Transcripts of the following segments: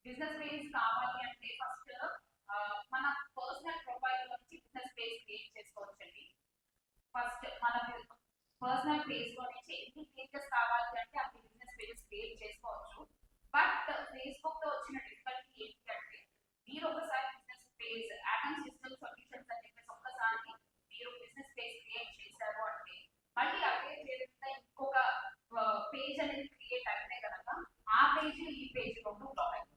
Business page కావాలి అంటే first మన పర్సనల్ ప్రొఫైల్ నుంచి బిజినెస్ పేజ్ క్రియేట్ చేసుకోవచ్చండి. ఫస్ట్ మన పర్సనల్ పేజ్ లో నుంచి ఎన్ని పేజెస్ కావాలి అంటే అన్ని బిజినెస్ పేజెస్ క్రియేట్ చేసుకోవచ్చు. బట్ ఫేస్బుక్ లో వచ్చిన డిఫికల్టీ ఏంటి అంటే మీరు ఒకసారి business page atoms digital solutions అని చెప్పేసి ఒక్కసారి మీరు బిజినెస్ పేజ్ క్రియేట్ చేశారు అంటే మళ్ళీ అదే చేస్తే ఇంకొక పేజ్ అనేది క్రియేట్ అయితే కనుక ఆ పేజ్ ఈ పేజ్ రెండు బ్లాక్ అవుతుంది.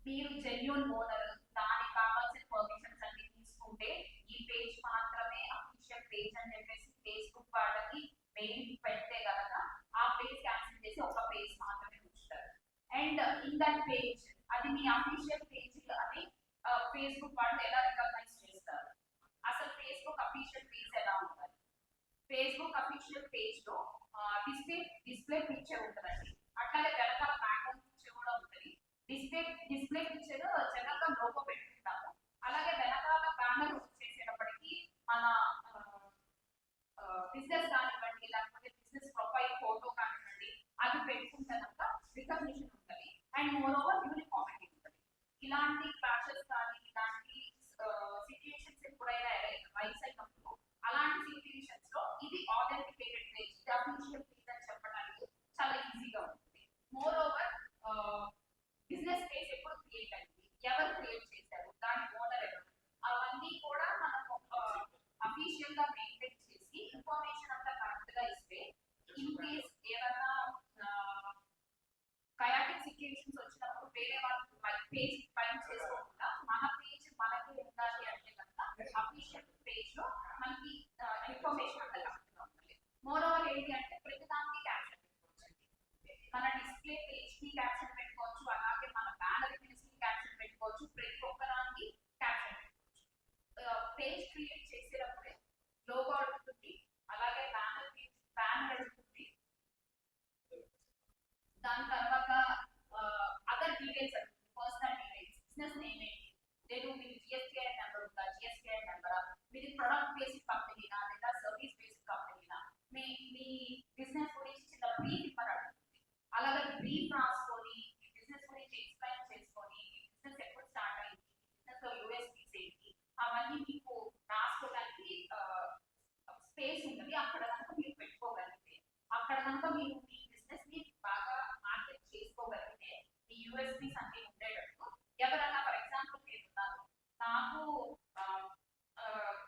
మీరు జెన్యూన్ ఓనర్ దానికి కావాల్సిన పర్మిషన్స్ అన్ని తీసుకుంటే ఈ పేజ్ మాత్రమే అఫీషియల్ పేజ్ అని చెప్పేసి ఫేస్బుక్ వాళ్ళకి మెయిల్ పెడితే కనుక ఆ పేజ్ క్యాన్సిల్ చేసి ఒక పేజ్ మాత్రమే ఉంచుతారు. అండ్ ఇన్ దట్ పేజ్ అది మీ అఫీషియల్ పేజ్ అని ఫేస్బుక్ వాళ్ళు ఎలా రికగ్నైజ్ చేస్తారు? అసలు ఫేస్బుక్ అఫీషియల్ పేజ్ ఎలా ఉంటుంది? ఫేస్బుక్ అఫీషియల్ పేజ్ లో డిస్ప్లే పిక్చర్ ఉంటుందండి. అట్లాగే వెనకాల బ్యాక్గ్రౌండ్ పిక్చర్ కూడా ఉంటుంది. డిస్ప్లే పిక్చర్ జనరల్ గా లోగో పెట్టుకుంటాము. అలాగే వెనకాల బ్యానర్ చేసేటప్పటికి మన బిజినెస్ కానివ్వండి లేకపోతే బిజినెస్ ప్రొఫైల్ ఫోటో కానివ్వండి అది పెట్టుకుంటే కనుక రికగ్నిషన్ ఉంటుంది. అండ్ మోర్ ఓవర్ యూనిఫార్మిటీ ఉంటుంది. ఇలాంటి క్లాషెస్ కానీ ఇలాంటి సిచ్యుయేషన్స్ ఎప్పుడైనా రైస్ అయినప్పుడు అలాంటి సిచ్యుయేషన్స్ లో ఇది ఆథెంటికేటెడ్ పేజ్, ఇది అఫీషియల్ పేజ్ అని చెప్పడానికి చాలా ఈజీగా ఉంటుంది. మోర్ ఓవర్ బిజినెస్ పేజ్ ఎప్పుడు క్రియేట్ అయింది, ఎవరు క్రియేట్ చేశారు, దాని ఓనర్ ఎవరు, అవన్నీ కూడా మనం అఫీషియల్ గా మెయింటైన్ చేసి ఇన్ఫర్మేషన్ అంతా కరెక్ట్ గా ఇస్తే ఇన్ కేస్ ఏదైనా కయాటిక్ సిచ్యుయేషన్స్ వచ్చినప్పుడు వేరే వాళ్ళు పేజ్ ఫైండ్ చేసుకోకుండా మన పేజ్ మనకి ఉండాలి అంటే కనుక అఫీషియల్ పేజ్ లో మనకి ఇన్ఫర్మేషన్ అంతా కరెక్ట్ గా ఉంటుంది. మోర్ ఓవర్ ఏంటి అంటే ప్రతిదానికి క్యాప్షన్ పెట్టుకోవచ్చు. మన డిస్ప్లే పేజ్ కి క్యాప్షన్ పెట్టుకోవచ్చు, అలాగే మన బ్యానర్ పేజ్ కి క్యాప్షన్ పెట్టుకోవచ్చు, ప్రతి ఒక్కదానికి క్యాప్షన్ పెట్టుకోవచ్చు. పేజ్ క్రియేట్ చేసేటప్పుడే లోగో ఉంటుంది, అలాగే బ్యానర్ ఉంటుంది, దాని తర్వాత అదర్ డీటెయిల్స్ ఉంటుంది, పర్సనల్ డీటెయిల్స్, బిజినెస్ నేమ్ ఏంటి, లేదు మీరు జిఎస్టీఐ నెంబర్ ఉందా, జిఎస్టీఐ నెంబరా, మీది ప్రొడక్ట్ బేస్డ్ కంపెనీనా లేదా సర్వీస్ బేస్డ్ కంపెనీనా, మీ బిజినెస్ గురించి చిన్న బ్రీఫ్ ఇవ్వడం, అలాగే బ్రీఫ్ రాసుకొని బిజినెస్ గురించి ఎక్స్ప్లెయిన్ చేసుకొని బిజినెస్ ఎప్పుడు స్టార్ట్ అయింది, బిజినెస్ లో యూఎస్పీస్ ఏంటి, అవన్నీ మీకు రాసుకోవడానికి స్పేస్ ఉంటుంది. అక్కడ కనుక మీరు పెట్టుకోగలిగితే, అక్కడ కనుక మీరు మీ బిజినెస్ ని బాగా మార్కెట్ చేసుకోగలిగితే మీ యూఎస్పీస్ అన్ని ఉండేటట్టు ఎవరైనా ఫర్ ఎగ్జాంపుల్ చేస్తున్నారు, నాకు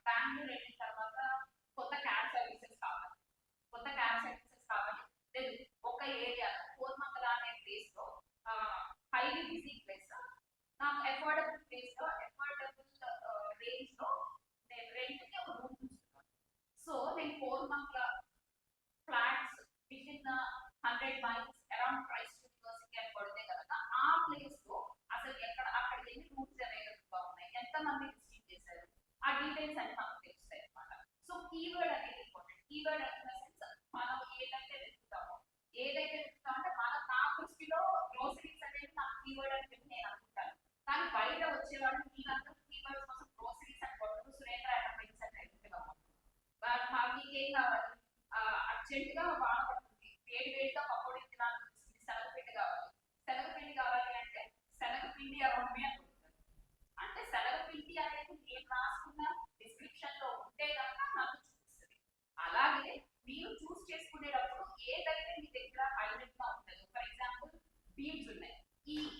బెంగళూరు వెళ్ళిన తర్వాత కొత్త క్యాబ్ సర్వీసెస్ కావాలి, లేదు ఒక ఏరియా కోర్మంగళ అనే ప్లేస్ లో హైలీ బిజీ ప్లేస్, నాకు అఫోర్డబుల్ ప్లేస్ లో అఫోర్డబుల్ రేంజ్ లో నేను రెంట్ కి ఒక రూమ్ చూస్తున్నాను. సో నేను Koramangala flats within 100 miles around Christ University అని కొడితే కనుక ఆ ప్లేస్ లో అసలు అక్కడ ఎన్ని రూమ్స్ అవైలబుల్ గా ఉన్నాయి, ఎంతమంది విజిట్ చేశారు, ఆ డీటెయిల్స్ అన్ని మనకు తెలుస్తాయి అనమాట. సో కీవర్డ్ అనేది important. Keyword in the sense మనం ఏదైతే వెతుకుతామో అంటే నా దృష్టిలో గ్రోసరీస్ అనేది నా కీవర్డ్ అని చెప్పి నేను అనుకుంటాను. కానీ బయట వచ్చేవాళ్ళు మీరందరూ కీవర్డ్స్ కోసం గ్రోసరీస్ అని కొడుతూ సురేంద్ర ఎంటర్ప్రైజెస్ అని వెతుకుతాము. బట్ మాకు ఏం కావాలి, అర్జెంట్ గా వాడబడుతుంది, వేడిగా పకోడీ తినాలనిపిస్తుంది, శనగపిండి కావాలి అంటే శనగపిండి అరౌండ్ మీ అనుకుంటారు. అంటే శనగపిండి అనేది నేను రాసుకున్న డిస్క్రిప్షన్ లో ఉంటే కనుక నాకు చూపిస్తుంది. అలాగే మీరు చూస్ చేసుకునేటప్పుడు ఏదైతే మీ దగ్గర హైలైట్ గా ఉంటుందో, ఫర్ ఎగ్జాంపుల్ బీడ్స్ ఉన్నాయి,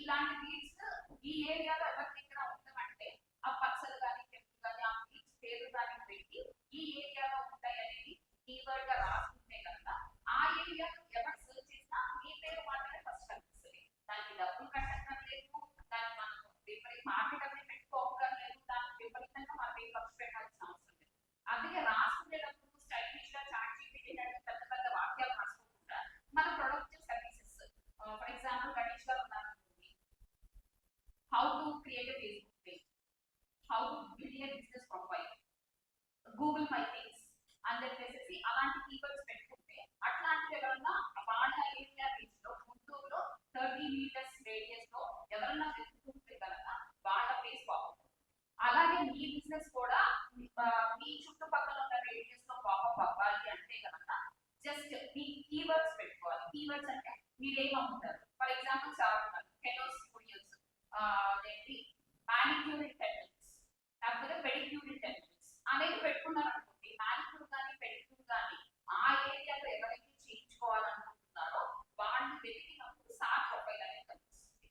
ఇలాంటి బీడ్స్ ఈ ఏరియాలో ఎవరి దగ్గర ఉండమంటే ఆ పచ్చలు కానీ కెంపులు కానీ ఆ బీడ్స్ పేరు కానీ పెట్టి ఈ ఏరియాలో ఉంటాయి అనేది కీవర్డ్ గా రాసుకుంటే కనుక ఆ ఏరియాలో ఎవరు సర్చ్ చేసినా మీ పేరు మాత్రమే ఫస్ట్ కనిపిస్తుంది. దానికి డబ్బులు కట్టక్కర్లేదు, దాన్ని మనం మార్కెట్ అనేది పెట్టుకోకర్లేదు, దానికి విపరీతంగా మన పేరు ఖర్చు పెట్టాల్సిన అవసరం లేదు. అందుకే రాసుకునేటప్పుడు స్టైలిష్ గా చాట్ జీపీటీ పెద్ద పెద్ద వాక్యాలు రాసుకోకుండా మన product services, for example Ganesh గారు ఉన్నారు, how to for example sir ఉన్నారు హెలో స్టూడియోస్, అదేంటి మానిక్యూర్ ఇంటెలిజెన్స్ లేకపోతే పెడిక్యూర్ ఇంటెలిజెన్స్ అనేది పెట్టుకున్నారు అనుకోండి. మానిక్యూర్ కానీ పెడిక్యూర్ కానీ ఆ ఏరియాలో ఎవరైతే చేయించుకోవాలనుకుంటున్నారో వాళ్ళు వెతికినప్పుడు సార్ ప్రొఫైల్ అనేది కనిపిస్తుంది.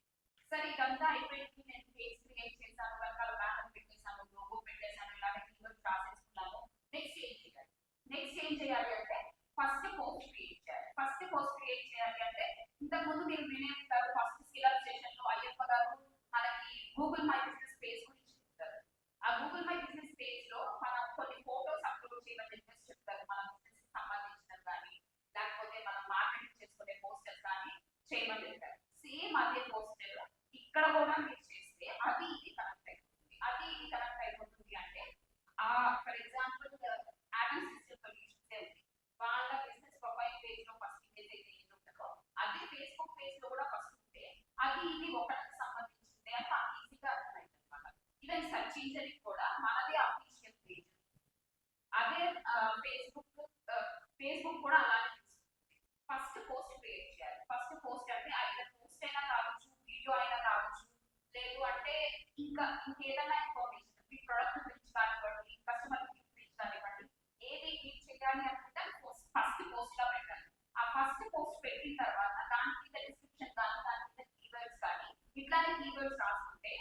సరే ఇదంతా అయిపోయింది, నేను కేసు క్రియేట్ చేశాను, రకాల బ్యానర్ పెట్టేశాను, లోగో పెట్టేశాను, ఇలాంటి కీవర్డ్స్ రాసేసుకున్నాను. నెక్స్ట్ ఏం చేయాలి? నెక్స్ట్ ఏం చేయాలి అంటే ఫస్ట్ పోస్ట్ క్రియేట్ చేయాలి. ఫస్ట్ పోస్ట్ క్రియేట్ చేయాలి అంటే ఇంతకుముందు మీరు వినే ఉంటారు ఫస్ట్ స్కిల్ స్టేషన్ లో అయ్యప్ప గారు మనకి గూగుల్ మై బిజినెస్ పేజ్ గురించి చెప్తారు. ఆ గూగుల్ మై బిజినెస్ పేజ్ లో మనం కొన్ని ఫోటోస్ అప్లోడ్ చేయమని చెప్పేసి చెప్తారు. మన బిజినెస్ కి సంబంధించిన కానీ లేకపోతే మనం మార్కెటింగ్ చేసుకునే పోస్టర్స్ కానీ చేయమని చెప్తారు. సేమ్ అదే పోస్టర్ ఇక్కడ కూడా మీరు చేస్తే అది ఇది కనెక్ట్ అయిపోతుంది. అది ఇది కనెక్ట్ అయిపోతుంది అంటే for example Apple system solutions ఉంది, వాళ్ళ బిజినెస్ ప్రొఫైల్ పేజ్ లో ఫస్ట్ ఇమేజ్ అయితే ఏది ఉంటుందో అదే ఫేస్బుక్ పేజ్ లో కూడా ఫస్ట్ ఉంటే అది ఇది ఒకరికి సంబంధించింది అని మాకు ఈజీగా అర్థమైంది అనమాట. ఈవెన్ సర్చ్ ఇంజిన్ కూడా మనదే అఫీషియల్ పేజ్, అదే ఫేస్బుక్ కూడా అలానే తీసుకుంటుంది. ఫస్ట్ పోస్ట్ క్రియేట్ చేయాలి. ఫస్ట్ పోస్ట్ అంటే ఐదర్ పోస్ట్ అయినా కావచ్చు, వీడియో అయినా కావచ్చు, లేదు అంటే ఇంకా ఇంకేదైనా ఇన్ఫర్మేషన్ మీ ప్రొడక్ట్ గురించి కానివ్వండి, కస్టమర్ గురించి కానివ్వండి, ఏది క్లిక్ చేయాలి అనుకుంటే ఫస్ట్ పోస్ట్ గా పెట్టాలి. ఆ ఫస్ట్ పోస్ట్ పెట్టిన తర్వాత దాని మీద డిస్క్రిప్షన్ కానీ దాని మీద కీవర్డ్స్ కానీ ఇట్లానే కీవర్డ్స్ రాసుకుంటే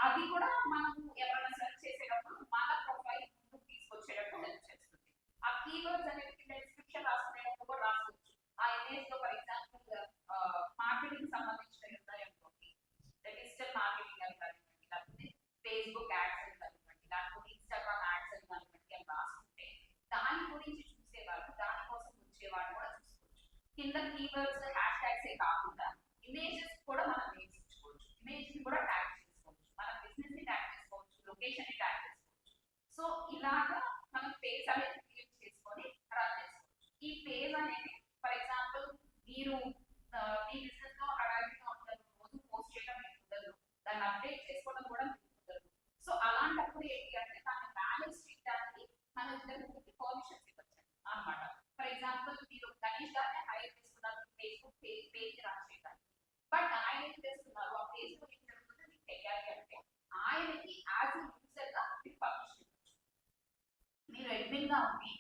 అది కూడా మనం ఎవరైనా సెర్చ్ చేసేటప్పుడు మన ప్రొఫైల్ ముందుకు తీసుకొచ్చేటట్టు హెల్ప్ చేస్తుంది. ఆ కీవర్డ్స్ అనేది కింద డిస్క్రిప్షన్ రాసుకునేటప్పుడు కూడా రాసుకోవచ్చు. ఆ ఇమేజ్ లో ఫర్ ఎగ్జాంపుల్ మార్కెటింగ్ సంబంధించినవి ఉన్నాయనుకోండి, డిజిటల్ మార్కెటింగ్ అని కానివ్వండి, లేకపోతే ఫేస్బుక్ యాడ్స్ అని కానివ్వండి, లేకపోతే ఇన్స్టాగ్రామ్ యాడ్స్ అని కానివ్వండి అని రాసుకుంటే దాని గురించి చూసేవాళ్ళు, దానికోసం వచ్చేవాళ్ళు కూడా చూసుకోవచ్చు. కింద కీవర్డ్స్ హ్యాష్ ట్యాగ్స్ కాకుండా ఇమేజెస్ కూడా మనం వేయించుకోవచ్చు. ఇమేజ్ ని కూడా ట్యాగ్ చేసుకోవచ్చు, మన బిజినెస్ ని ట్యాగ్ చేసుకోవచ్చు, లొకేషన్ ని ట్యాగ్ చేసుకోవచ్చు. సో ఇలాగా మనం పేజ్ అనేది క్రియేట్ చేసుకొని రన్ చేసుకోవచ్చు. ఈ పేజ్ అనేది ఫర్ ఎగ్జాంపుల్ మీరు మీ బిజినెస్ లో హడావిడిగా ఉంటారు, రోజు పోస్ట్ చేయడం మీకు కుదరదు, దాన్ని అప్డేట్ చేసుకోవడం కూడా మీకు కుదరదు. సో అలాంటప్పుడు ఏంటి అంటే దాన్ని బ్యాలెన్స్ చేయడానికి మన ఇద్దరికి పర్మిషన్స్ ఇవ్వచ్చు అన్నమాట. ఫర్ ఎగ్జాంపుల్ మీరు గణేష్ గారిని హైర్ చేసుకున్నారు ఫేస్బుక్ పేజ్ రన్ చేయడానికి, బట్ ఆయన ఏం చేస్తున్నారు ఆ పేజ్ లో ఏం జరుగుతుందో మీకు తెలియాలి అంటే ఆయనకి యాజ్ యూజర్ గా మీరు పర్మిషన్ ఇవ్వచ్చు. మీరు అడ్మిన్ గా ఉండి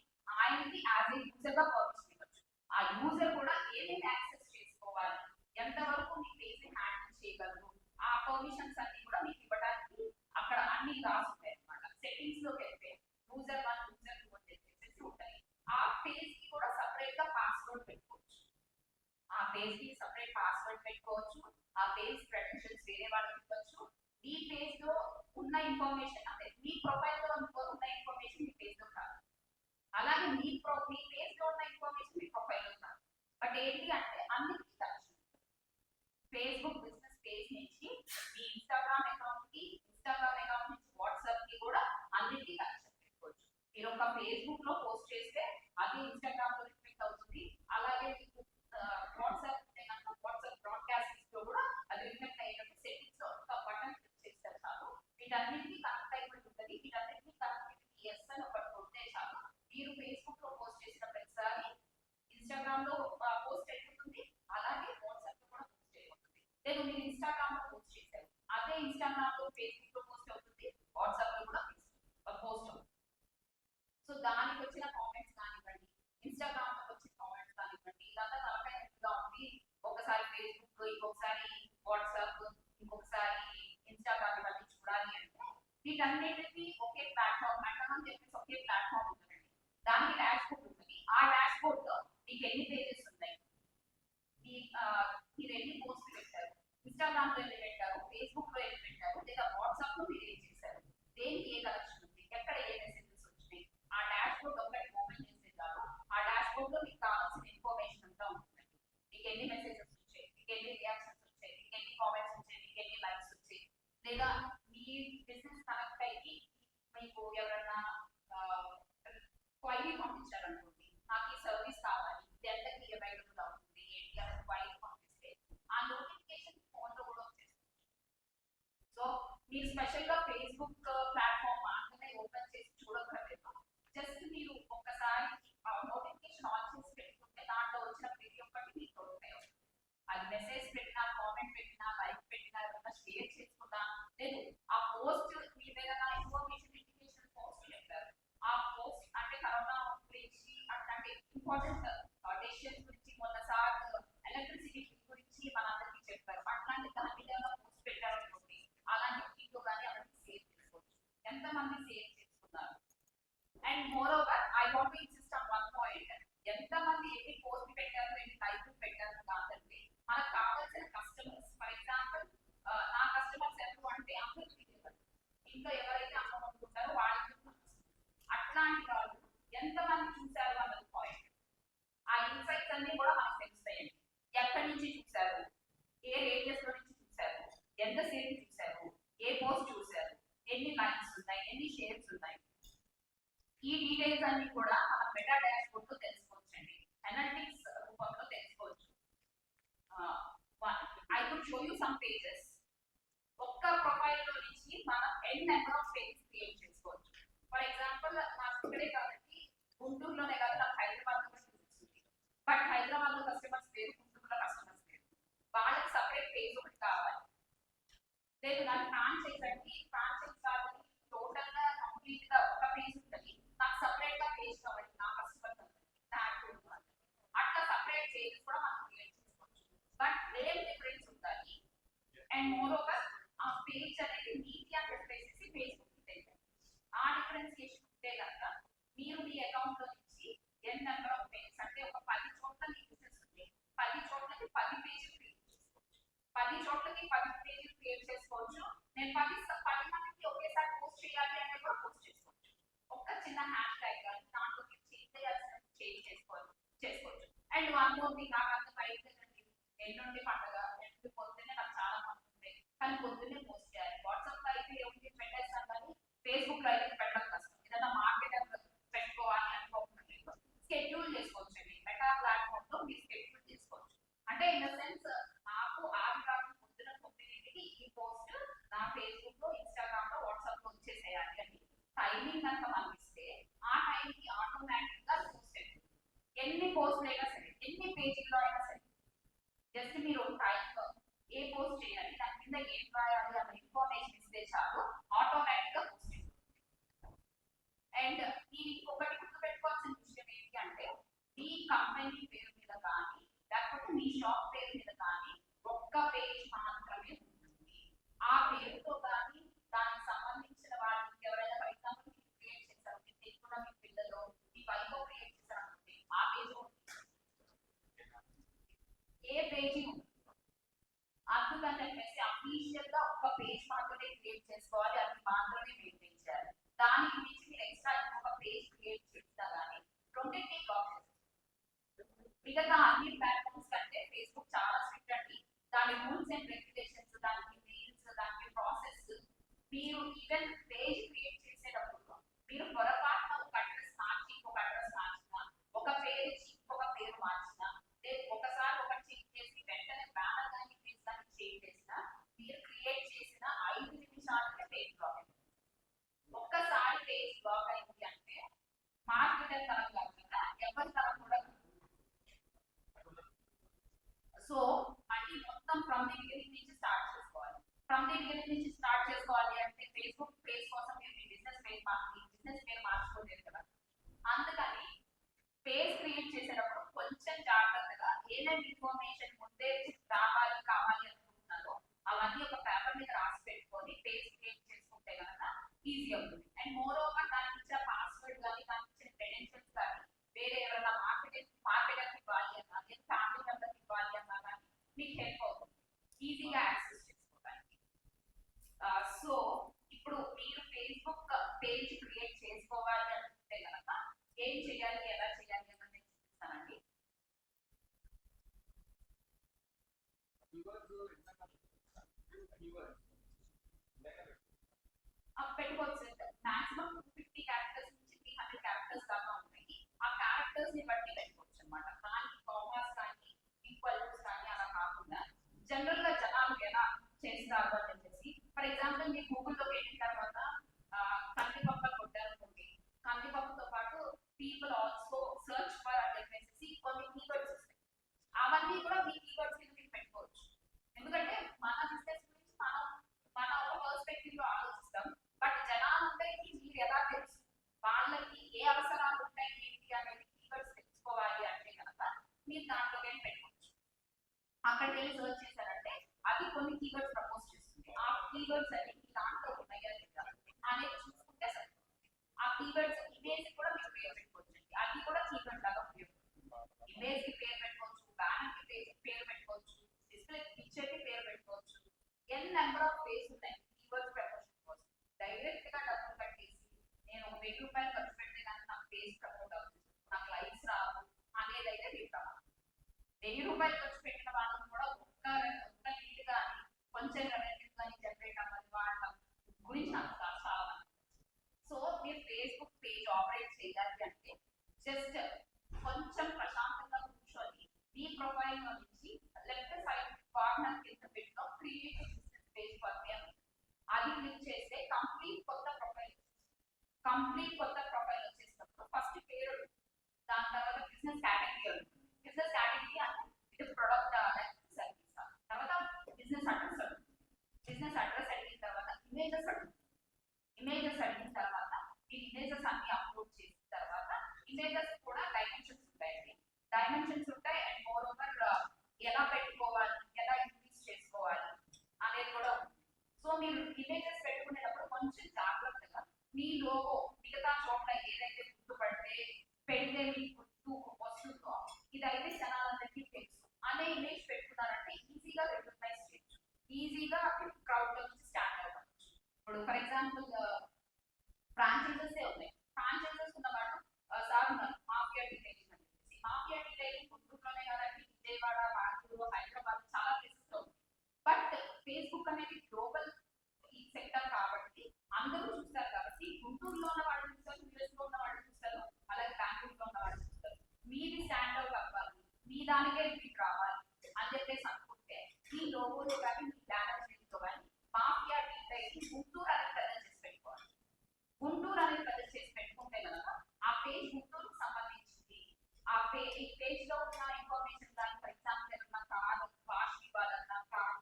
ఆయనకి యాజ్ ఏ యూజర్ గా పర్మిషన్ ఇవ్వచ్చు. ఆ యూజర్ కూడా ఏమేమి యాక్సెస్ చేసుకోవాలి, ఎంతవరకు మీ పేజ్ ని హ్యాండిల్ చేయగలరు, ఆ పర్మిషన్స్ అన్ని కూడా మీకు ఇవ్వడానికి అక్కడ అన్ని రాసి ఉంటాయి అనమాట. సెట్టింగ్స్ లోకి వెళ్తే యూజర్ 1 యూజర్ 2 అని చెప్పేసి ఉంటాయి. ఆ పేజ్ కి కూడా సపరేట్ గా పాస్వర్డ్ పెట్టుకోవచ్చు. ఆ పేజ్ కి సపరేట్ పాస్వర్డ్ పెట్టుకోవచ్చు. ఆ పేజ్ క్రెడెన్షియల్స్ వేరే వాళ్ళకి ఇవ్వచ్చు. మీ పేజ్ లో ఉన్న ఇన్ఫర్మేషన్ అంటే మీ ప్రొఫైల్ లో ఉన్న ఇన్ఫర్మేషన్ మీ పేజ్ లో కాదు, అలాగే మీ పేజ్ లో ఉన్న ఇన్ఫర్మేషన్ మీ ప్రొఫైల్ లో కాదు. బట్ ఏంటి అంటే అన్నిటికీ కనెక్షన్ ఫేస్బుక్ బిజినెస్ పేజ్ నుంచి మీ ఇన్స్టాగ్రామ్ అకౌంట్ కి, ఇన్స్టాగ్రామ్ అకౌంట్ నుంచి వాట్సాప్ కి కూడా అన్నిటికీ కనెక్షన్ పెట్టుకోవచ్చు. మీరు ఒక ఫేస్బుక్ లో పోస్ట్ చేస్తే అది ఇన్స్టాగ్రామ్ లో రిఫ్లెక్ట్ అవుతుంది, అలాగే మీకు వాట్సాప్ ఉంటే కనుక వాట్సాప్ బ్రాడ్కాస్టింగ్ లో కూడా అది రిఫ్లెక్ట్ అయ్యేటట్టు సెట్టింగ్స్ లో ఒక బటన్ క్లిక్ చేస్తారు చాలు. వీటన్నిటికీ కనెక్ట్ అయిపోయి ఉంటుంది. వీటన్నిటికీ కనెక్టివిటీ ఎస్ అని ఒకటి కొడితే చాలు మీరు ఫేస్బుక్ లో పోస్ట్ చేసిన ప్రతిసారి ఇన్స్టాగ్రామ్ లో పోస్ట్ అయిపోతుంది, అలాగే వాట్సాప్ లో కూడా పోస్ట్ అయిపోతుంది. లేదు మీరు ఇన్స్టాగ్రామ్ లో పోస్ట్ చేశారు, అదే ఇన్స్టాగ్రామ్ లో ఫేస్బుక్ లో పోస్ట్ అవుతుంది, వాట్సాప్ లో కూడా పోస్ట్ అవుతుంది. సో దానికి వచ్చిన కామెంట్స్ కానివ్వండి, ఇన్స్టాగ్రామ్ లో వచ్చిన కామెంట్స్ కానివ్వండి, ఇదంతా తలకాయగా ఉంది. ఒకసారి ఫేస్బుక్, ఇంకొకసారి వాట్సాప్, ఇంకొకసారి ఇన్స్టాగ్రామ్ ఇవన్నీ చూడాలి అంటే వీటన్నిటికీ ఒకే ప్లాట్ఫామ్ అంటామని చెప్పేసి ఒకే ప్లాట్ఫామ్ ఉంటుందండి. దానికి డాష్ బోర్డ్ ఉంటుంది. ఆ డాష్ బోర్డ్ లో మీకు ఎన్ని పేజెస్ ఉన్నాయి, మీరు ఎన్ని పోస్ట్ పెట్టారు, ఇన్స్టాగ్రామ్ లో ఎన్ని పెట్టారు, ఫేస్బుక్ లో ఎన్ని పెట్టారు, లేదా వాట్సాప్ లో మీరు ఏం చేశారు, దేనికి ఏ కలెక్షన్ ఉంది, ఎక్కడ ఏ మెసేజెస్ వచ్చినాయి, ఆ డాష్ బోర్డ్ ఒకటి ఓపెన్ చేస్తే చాలు ఆ డాష్ బోర్డ్ లో మీకు కావాల్సిన ఇన్ఫర్మేషన్ అంతా ఉంటుంది. మీకు ఎన్ని మెసేజెస్ వచ్చాయి, మీకు ఎన్ని రియాక్షన్స్ వచ్చాయి, మీకు ఎన్ని కామెంట్స్ వచ్చాయి, మీకు ఎన్ని లైక్స్ వచ్చాయి, లేదా మీ బిజినెస్ కనెక్ట్ అయ్యి మీకు ఎవరన్నా క్వైరీ పంపించారనుకోండి, నాకు ఈ సర్వీస్ కావాలి, ఇది ఎంతకి అవైలబుల్ అవుతుంది ఏంటి అని క్వైరీ పంపిస్తే ఆ నోటిఫికేషన్ ఫోన్ లో కూడా వచ్చేస్తుంది. సో మీరు స్పెషల్ గా ఫేస్బుక్ ప్లాట్ఫామ్ మాత్రమే ఓపెన్ చేసి చూడక్కర్లేదు. జస్ట్ మీరు ఒక్కసారి నోటిఫికేషన్ ఆన్ చేసి పెట్టుకుంటే దాంట్లో వచ్చిన ప్రతి ఒక్కటి మీకు నోటిఫై అవుతుంది. అది మెసేజ్ పెట్టినా, కామెంట్ పెట్టినా, లైక్ పెట్టినా, ఏదైనా షేర్ చేసుకున్నా, లేదు ఆ పోస్ట్ మీరు ఏదైనా ఇన్ఫర్మేషన్ ఎడ్యుకేషన్ పోస్ట్ పెట్టారు, ఆ పోస్ట్ అంటే కరోనా గురించి అంటే ఇంపార్టెంట్ డెసిషన్స్ గురించి మొన్న సార్ ఎలక్ట్రిసిటీ గురించి మనందరికీ చెప్పారు. అట్లాంటి దాని మీద పోస్ట్ పెట్టారనుకోండి, అలాంటి వీడియో కానీ అవన్నీ సేవ్ చేసుకోవచ్చు. ఎంతమంది సేవ్ చేసుకున్నారు? And more over I want to insist on one point. ఎంతమంది ఎన్ని పోస్ట్ పెట్టారు, ఎన్ని లైక్ పెట్టారు కాదండి, మనకు కావాల్సిన కస్టమర్స్. ఫర్ ఎగ్జాంపుల్ నా కస్టమర్స్ ఎవరు అంటే అందరికీ ఇంకా ఎవరైతే అమ్మకుంటారో వాళ్ళకి అట్లాంటి వాళ్ళు ఎంతమంది చూసారు అన్నది పాయింట్. ఆ ఇన్సైట్స్ అన్ని కూడా మనకు తెలుస్తాయండి. ఎక్కడి నుంచి చూసారు, ఏ రేడియస్ లో నుంచి చూసారు, ఎంతసేపు చూసారు, ఏ పోస్ట్ చూసారు, ఎన్ని లైక్స్ ఉన్నాయి, ఎన్ని షేర్స్ ఉన్నాయి, ఈ డీటెయిల్స్ అన్ని కూడా మనం మెటా డాష్బోర్డ్ లో తెలుసుకోవచ్చండి. అనలిటిక్స్ రూపంలో తెలుసుకోవచ్చు. I could show you some pages. ఒక్క ప్రొఫైల్ లో నుంచి మనం n number of pages create చేసుకోవచ్చు. ఫర్ ఎగ్జాంపుల్ నాకు ఇక్కడే కాబట్టి గుంటూరులోనే కాదు, నాకు హైదరాబాద్ లో చూపిస్తుంది. బట్ హైదరాబాద్ లో కస్టమర్స్ లేరు, గుంటూరులో కస్టమర్స్ లేరు, వాళ్ళకి సపరేట్ పేజ్ ఒకటి కావాలి. లేదు నాకు ఫ్రాంచైజ్ అంటే ఫ్రాంచైజ్ కాదు, టోటల్ గా కంప్లీట్ గా ఒక పేజ్ ఉంటుంది, నాకు సపరేట్ గా పేజ్ కావాలి నా కస్టమర్ అట్లా సపరేట్ పేజెస్ కూడా మనం క్రియేట్ చేసుకోవచ్చు. బట్ నేమ్ డిఫరెన్స్ ఉండాలి. అండ్ మోర్ ఓవర్ ఆ పేజ్ అనేది నీట్ గా చెప్పేసి ఫేస్బుక్ కి తెలియాలి. ఆ డిఫరెన్సియేషన్ ఉంటే కనుక మీరు మీ అకౌంట్ లో నుంచి n నెంబర్ ఆఫ్ పేజెస్ అంటే ఒక 10 చోట్ల మీ బిజినెస్ ఉంది, 10 చోట్లకి 10 పేజీలు క్రియేట్ చేసుకోవచ్చు. 10 చోట్లకి 10 పేజీలు క్రియేట్ చేసుకోవచ్చు. నేను 10 మందికి ఒకేసారి పోస్ట్ చేయాలి అంటే కూడా పోస్ట్ చేసుకోవచ్చు. ఒక చిన్న హ్యాష్ ట్యాగ్ కానీ దాంట్లో చేంజ్ చేయాల్సిన చేంజ్ చేసుకోవచ్చు. అండ్ వన్ మోర్ థింగ్, నాకు అంత బయట ఎల్లుండి పండుగ, ఎల్లుండి పొద్దున్నే నాకు చాలా పనులు ఉంటాయి, కానీ పొద్దున్నే పోస్ట్ చేయాలి. వాట్సాప్ లో అయితే ఒకటి పెట్టేస్తాను, కానీ ఫేస్బుక్ లో అయితే పెట్టడం కష్టం. ఏదైనా మార్కెట్ పెట్టుకోవాలి అనుకోకుండా షెడ్యూల్ చేసుకోవచ్చు అండి. మెటా ప్లాట్ఫామ్ లో మీరు షెడ్యూల్ చేసుకోవచ్చు. అంటే ఇన్ ద సెన్స్ నాకు ఆదివారం పొద్దున 9కి ఈ పోస్ట్ నా ఫేస్బుక్ లో, ఇన్స్టాగ్రామ్ లో, వాట్సాప్ లో వచ్చేసేయాలి అని టైమింగ్ కనుక మనం ఇస్తే ఆ టైంకి ఆటోమేటిక్ గా పోస్ట్ అవుతుంది. ఎన్ని పోస్టులు అయినా సరే, ఎన్ని పేజీల్లో అయినా సరే, జస్ట్ మీరు టైం ఏ పోస్ట్ చేయాలి, దాని కింద ఏం రాయాలి అన్న ఇన్ఫర్మేషన్ ఇస్తే చాలు, ఆటోమేటిక్ గా పోస్ట్ అవుతుంది. అండ్ ఈ ఒకటి గుర్తుపెట్టుకోవాల్సిన విషయం ఏంటి అంటే, మీ కంపెనీ పేరు మీద కానీ లేకపోతే మీ షాప్ పేరు మీద కానీ ఒక్క పేజ్ మాత్రమే ఉంటుంది. ఆ పేరుతో కానీ దానికి సంబంధించిన వాళ్ళకి ఎవరైనా ఫర్ ఎగ్జాంపుల్ క్రియేట్ చేశారు, మీరు తెలుగులో మీ పిల్లలు మీ వైఫ్ క్రియేట్ చేశారనుకోండి, ఆ పేజ్ ఏ పేజీ ఉంటుంది. అందుకని చెప్పేసి అఫీషియల్ గా ఒక్క పేజ్ మాత్రమే క్రియేట్ చేసుకోవాలి, అది మాత్రమే మెయింటైన్ చేయాలి. దానికి మించి మీరు ఎక్స్ట్రా ఒక పేజ్ క్రియేట్ చేస్తా కానీ రెండింటినీ బ్లాక్ చేస్తారు. మిగతా అన్ని ప్లాట్ఫామ్స్ కంటే ఫేస్బుక్ చాలా స్ట్రిక్ట్ అండి. దాని రూల్స్ అండ్ రెగ్యులేషన్స్, దానికి మెయిల్స్, దానికి ప్రాసెస్, మీరు ఈవెన్ పేజ్ క్రియేట్ చేసేటప్పుడు మీరు పొరపాటున ఒక అడ్రస్ మార్చి ఇంకొక అడ్రస్ మార్చిన, ఒక పేరు ఇచ్చి ఇంకొక పేరు మార్చిన, లేదు ఒకసారి ఒకటి చేంజ్ చేసి వెంటనే బ్యానర్ కానీ పేజ్ కానీ చేంజ్ చేసిన, మీరు క్రియేట్ చేసిన 5 నిమిషాలకే పేజ్ బ్లాక్ అయింది. ఒక్కసారి పేజ్ బ్లాక్ అయింది అంటే మార్కెటర్ తరం కాకుండా ఎవరి తరం కూడా. సో మళ్ళీ మొత్తం ఫ్రమ్ ది బిగినింగ్ నుంచి స్టార్ట్ చేసుకోవాలి. ఫ్రమ్ ది బిగినింగ్ నుంచి స్టార్ట్ చేసుకోవాలి అంటే ఫేస్బుక్ పేజ్ కోసం మీరు మీ బిజినెస్ పేజ్ మార్చుకోలేదు కదా. అందుకని పేజ్ క్రియేట్ చేసేటప్పుడు కొంచెం జాగ్రత్తగా ఏమేమి ఇన్ఫర్మేషన్ ముందే కావాలి అనుకుంటున్నారో అవన్నీ ఒక పేపర్ మీద రాసి పెట్టుకొని పేజ్ క్రియేట్ చేసుకుంటే కనుక ఈజీ అవుతుంది. అండ్ మోర్ ఓవర్ దానికి ఇచ్చిన పాస్వర్డ్ కానీ దానికి ఇచ్చిన క్రెడెన్షియల్స్ కానీ వేరే ఎవరైనా మార్కెటర్కి ఇవ్వాలి అన్నా, లేదా ఫ్యామిలీ మెంబర్కి ఇవ్వాలి అన్నా కానీ మీకు హెల్ప్ అవుతుంది ఈజీగా యాక్సెస్ చేసుకోవడానికి. సో ఇప్పుడు మీరు ఫేస్బుక్ పేజ్ క్రియేట్ చేసుకోవాలి అనుకుంటే కనుక ఏం చేయాలి, ఎలా చేయాలి అన్నది చూపిస్తానండి. పెట్టుకోవచ్చు. మాక్సిమం 250 క్యారెక్టర్స్ నుంచి 300 క్యారెక్టర్స్ దాకా ఉంటాయి. ఆ క్యారెక్టర్స్ ని బట్టి పెట్టుకోవచ్చు అనమాట. దానికి కామాస్ కానీ ఈక్వల్స్ కానీ అలా కాకుండా జనరల్ గా జనాలు ఎలా చేస్తారు అని చెప్పేసి, ఫర్ ఎగ్జాంపుల్ మీరు గూగుల్లో పెట్టిన తర్వాత కందిపప్పు కొట్టారనుకోండి, కందిపప్పుతో పాటు పీపుల్ ఆల్సో సర్చ్ ఫర్ అని చెప్పేసి కొన్ని కీవర్డ్స్ వస్తాయి. అవన్నీ కూడా మీ కీవర్డ్స్ కింద మీరు పెట్టుకోవచ్చు. అక్కడికి వెళ్ళి సర్చ్ చేశారంటే అది కొన్ని కీవర్డ్స్ ప్రపోజ్ చేస్తుంది. ఆ కీవర్డ్స్ అన్ని మీ దాంట్లో ఉన్నాయా లేదా అనేది చూసుకుంటే సరిపోతుంది. ఆ కీవర్డ్స్ ఇమేజ్ కూడా మీరు పేరు పెట్టుకోవచ్చు, అది కూడా కీవర్డ్ లాగా ఉపయోగపడుతుంది. ఇమేజ్ కి పేరు పెట్టుకోవచ్చు, బ్యానర్ కి పేరు పెట్టుకోవచ్చు, డిస్ప్లే పిక్చర్ కి పేరు పెట్టుకోవచ్చు. ఎన్ నెంబర్ ఆఫ్ వేస్ ఉన్నాయి కీవర్డ్స్ ప్రమోషన్ కోసం. డైరెక్ట్ గా డబ్బులు కట్టేసి నేను ఒక 1000 రూపాయలు ఖర్చు పెడితే కానీ నాకు పేజ్ ప్రమోట్ అవుతుంది, నాకు లైక్స్ రావు అనేది అయితే మీరు ప్రమాదం. 1000 రూపాయలు ఖర్చు పెట్టిన వాళ్ళని కూడా ఒక్క లీడ్ కానీ కొంచెం రెవెన్యూ కానీ జనరేట్ అవ్వాలి వాళ్ళ గురించి నాకు చాలా మంది. సో మీరు ఫేస్బుక్ పేజ్ ఆపరేట్ చేయాలి అంటే జస్ట్ కొంచెం ప్రశాంతంగా కూర్చొని మీ ప్రొఫైల్ నుంచి లెఫ్ట్ సైడ్ కార్నర్ కింద పెట్టిన create business page for me అది క్లిక్ చేస్తే కంప్లీట్ కొత్త ప్రొఫైల్ వచ్చేసినప్పుడు ఫస్ట్ పేరు, దాని తర్వాత బిజినెస్ కేటగిరీ, బిజినెస్ కేటగిరీ అంటే ఇది ప్రొడక్ట్ సర్వీస్, తర్వాత బిజినెస్ అడ్రస్ అడిగిన తర్వాత ఇమేజెస్ అడిగిన తర్వాత ఈ ఇమేజెస్ అన్ని అప్లోడ్ చేసిన తర్వాత ఇమేజెస్ కూడా డైమెన్షన్స్ ఉంటాయండి, అండ్ మోర్ ఓవర్ ఎలా పెట్టుకోవాలి, ఎలా ఇంక్రీజ్ చేసుకోవాలి అనేది కూడా ఉంది. సో మీరు ఇమేజెస్ పెట్టుకునేటప్పుడు కొంచెం జాగ్రత్తగా మీ లోగో మిగతా చోట్ల ఏదైతే గుర్తుపడితే పెడితే మీకు గుర్తు వస్తుందో ఇదైతే జనాలందరికీ తెలుసు అనే ఇమేజ్ పెట్టుకున్నారంటే ఈజీగా రికగ్నైజ్ చేయొచ్చు, ఈజీగా క్రౌడ్ లో నుంచి స్టాండ్ అవ్వచ్చు. ఇప్పుడు ఫర్ ఎగ్జాంపుల్ ఫ్రాంచైజెస్ ఉన్నాయి, ఫ్రాంచైజెస్ ఉన్న వాళ్ళు సార్ ఉన్నారు మాఫియా డీటెయిలింగ్ అని చెప్పేసి. మాఫియా డీటెయిలింగ్ గుంటూరులోనే కాదండి, విజయవాడ, బెంగళూరు, హైదరాబాద్ చాలా ప్లేసెస్ లో ఉంది. బట్ ఫేస్బుక్ అనేది గ్లోబల్ ఈ సెక్టర్ కాబట్టి అందరూ చూస్తారు కాబట్టి గుంటూరులో ఉన్న వాళ్ళు చూస్తారు, యూఎస్ లో ఉన్న వాళ్ళు చూస్తారు, అలాగే బెంగళూరులో ఉన్న వాళ్ళు చూస్తారు. మీది స్టాండ్ అవుట్ అవ్వాలి, మీ దానికే రిపీట్ రావాలి అని చెప్పేసి అనుకుంటే మీ లోగోలు కానీ మీ బ్యానర్ తో కానీ మాఫియా డీటెయిలింగ్ గుంటూరు అనేది ప్రజెంట్ చేసి పెట్టుకోవాలి. గుంటూరు అనేది ప్రజెంట్ చేసి పెట్టుకుంటే కనుక ఆ పేజ్ గుంటూరుకు సంబంధించింది. ఆ పేజ్ లో ఉన్న ఇన్ఫర్మేషన్ కానీ ఫర్ ఎగ్జాంపుల్ ఏమన్నా కార్ వాష్ ఇవ్వాలన్నా, కార్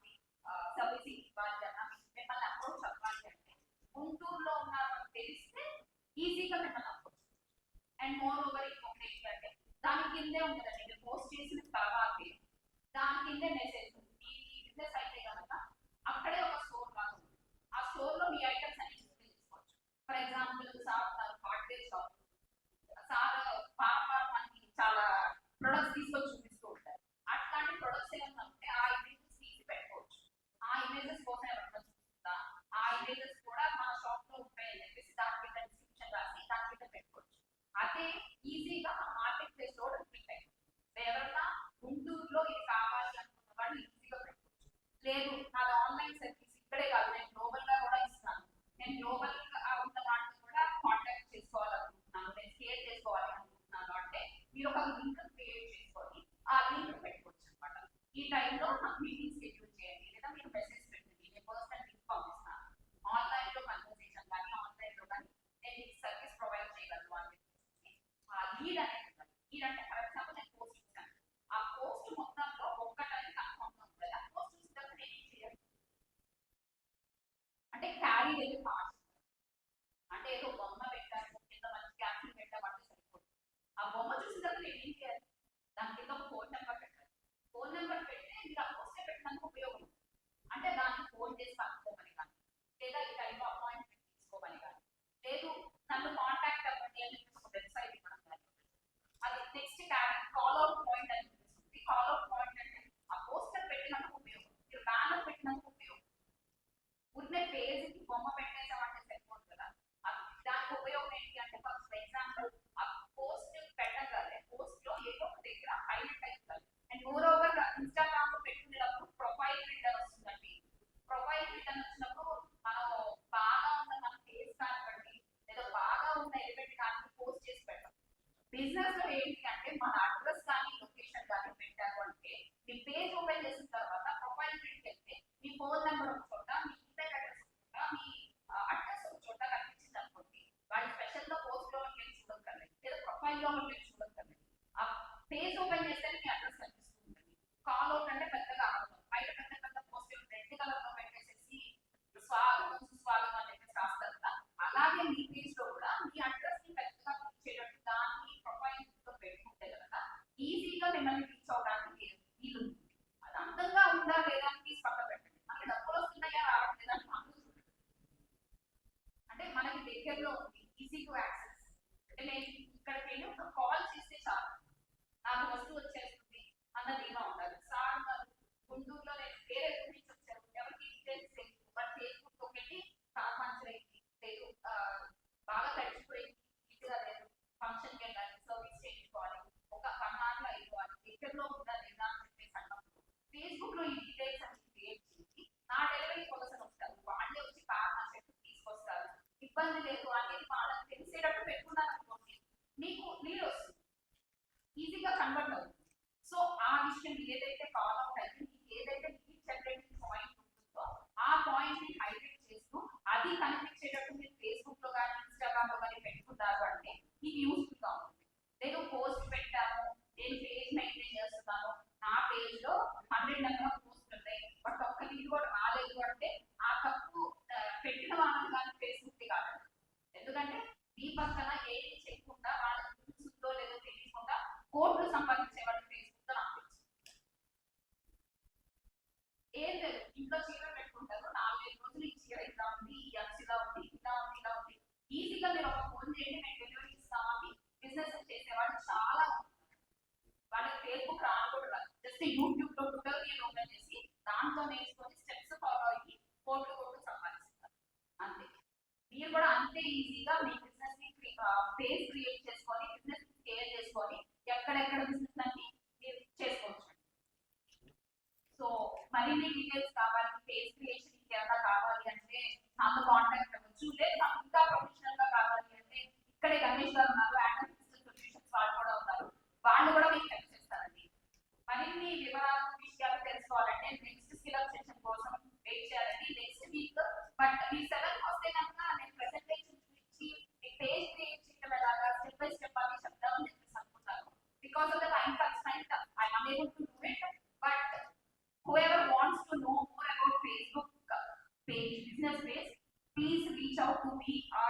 సర్వీసింగ్ ఇవ్వాలి అన్నా, మిమ్మల్ని అప్రోచ్ అవ్వాలి అంటే గుంటూరులో ఉన్న తెలిస్తే ఈజీగా మిమ్మల్ని అప్రోచ్. అండ్ మోర్ ఓవర్ ఇంకొకటి ఏంటంటే దాని కిందే ఉంటుందండి, మీరు పోస్ట్ చేసిన తర్వాతే దాని కిందే మెసేజ్ మీ బిజినెస్ అయితే కనుక అక్కడే ఒక స్టోర్ లాగా ఉంది. ఆ స్టోర్ లో మీ ఐటమ్స్ అన్ని తీసుకోవచ్చు. For example sir hardware shop, sir పాప మనకి చాలా ప్రొడక్ట్స్ తీసుకొని చూపిస్తూ ఉంటారు. అట్లాంటి ప్రొడక్ట్స్ ఏమన్నా ఉంటే ఆ ఇమేజెస్ తీసి పెట్టుకోవచ్చు. ఆ ఇమేజెస్ కోసం ఎవరైనా చూస్తుందా, ఆ ఇమేజెస్ కూడా మన షాప్ లో ఉంటాయని చెప్పేసి దాని మీద డిస్క్రిప్షన్ రాసి దాని మీద పెట్టుకోవచ్చు. అదే ఈజీగా మార్కెట్ ప్లేస్ లో రిపీట్ అయ్యింది. ఎవరన్నా గుంటూరులో ఇది కావాలి అనుకున్న వాళ్ళు ఈజీగా పెట్టుకోవచ్చు. లేదు నాది ఆన్లైన్ సర్వీస్ ఇక్కడే కాదు, నేను గ్లోబల్ గా కూడా ఇస్తాను, నేను గ్లోబల్ గా ఉన్న వాళ్ళని కూడా కాంటాక్ట్ చేసుకోవాలనుకుంటున్నాను, నేను షేర్ చేసుకోవాలి అనుకుంటున్నాను అంటే మీరు ఒక లింక్ క్రియేట్ చేసుకొని ఆ లింక్ పెట్టుకోవచ్చు అనమాట. ఈ టైంలో నాకు మీటింగ్ షెడ్యూల్ చేయండి, లేదా మీరు మెసేజ్ పెట్టండి, నేను పర్సనల్ లింక్ పంపిస్తాను, ఆన్లైన్ లో కన్వర్సేషన్ కానీ ఆన్లైన్ లో కానీ నేను మీకు సర్వీస్ ప్రొవైడ్ చేయగలను అని చెప్పి ఆ లీడ్ అనేది ఉండాలి. లీడ్ అంటే ఫర్ ఎగ్జాంపుల్ నేను పోస్ట్ ఇస్తాను, ఆ పోస్ట్ మొత్తంలో ఒక్కటని కన్ఫర్మ్ గా ఉండాలి. ఆ పోస్ట్ చూసినాక నేను ఏం చేయాలి అంటే క్యారీ వెళ్ళి పార్ట్స్ అంటే ఏదో బొమ్మ పెట్టాను కింద మంచి క్యాప్షన్ పెట్టామంటే సరిపోతుంది. ఆ బొమ్మ చూసిన తర్వాత నేను ఏం చేయాలి, దాని కింద ఒక ఫోన్ నెంబర్ పెట్టాలి. ఫోన్ నెంబర్ పెడితే మీరు ఆ పోస్ట్ పెట్టడానికి ఉపయోగం ఉంది. అంటే దాన్ని ఫోన్ చేసి కనుక్కోమని కానీ, లేదా ఈ టైంలో అపాయింట్మెంట్ తీసుకోమని కానీ, లేదు నన్ను కాంటాక్ట్ అవ్వండి అని ఒక వెబ్సైట్ ఇవ్వడం కానీ. అది నెక్స్ట్ కాల్ అవుట్ పాయింట్ అని చూపిస్తుంది. కాల్ అవుట్ పాయింట్ అంటే ఆ పోస్టర్ పెట్టినందుకు ఉపయోగం, మీరు బ్యానర్ పెట్టినందుకు ఉపయోగం. ఉన్న పేజ్కి బొమ్మ పెట్టేసాం ఇంట్లో చీర పెట్టుకుంటారు, 4-5 రోజులు ఈ చీర ఇలా ఉంది, ఈ అచ్చు ఇలా ఉంది, ఇలా ఉంది, ఇలా ఉంది. ఈజీగా మీరు ఒక ఫోన్ చేయండి, మేము డెలివరీ ఇస్తామని బిజినెస్ చేసేవాళ్ళు చాలా ఉన్నారు. వాళ్ళకి ఫేస్బుక్ రాను కూడా రాదు, జస్ట్ యూట్యూబ్ లో ట్యూటోరియల్ ఓపెన్ చేసి దాంతో నేర్చుకొని స్టెప్స్ ఫాలో అయ్యి కోట్లు సంపాదిస్తారు అంతే. మీరు కూడా అంతే ఈజీగా మీ బిజినెస్ ని పేజ్ క్రియేట్ చేసుకొని బిజినెస్ స్కేల్ చేసుకొని ఎక్కడెక్కడ బిజినెస్ అన్ని మీరు చేసుకోవచ్చు. సో మరిన్ని డీటెయిల్స్ కావాలి, పేజ్ క్రియేషన్ ఇంకేమైనా కావాలి అంటే నాతో కాంటాక్ట్ అవ్వచ్చు. లేదా ఇంకా ప్రొఫెషనల్ గా కావాలి అంటే ఇక్కడే గణేష్ గారు ఉన్నారు, యాక్టర్ సొల్యూషన్స్ వాళ్ళు కూడా ఉన్నారు, వాళ్ళు కూడా మీకు హెల్ప్ చేస్తారండి. మరిన్ని వివరాలు విషయాలు తెలుసుకోవాలంటే నెక్స్ట్ స్కిల్ అప్ సెషన్ కోసం వెయిట్ చేయాలండి, నెక్స్ట్ వీక్. బట్ మీ 7 వస్తే కనుక నేను ప్రెజెంటేషన్ ఇచ్చి మీ పేజ్ క్రియేట్ చేయడం ఎలాగా స్టెప్ బై స్టెప్ అని చెప్తామని చెప్పేసి అనుకుంటాను. Because of the time constraint I am unable to do it. But whoever wants to know more about Facebook page, business page, please reach out to me or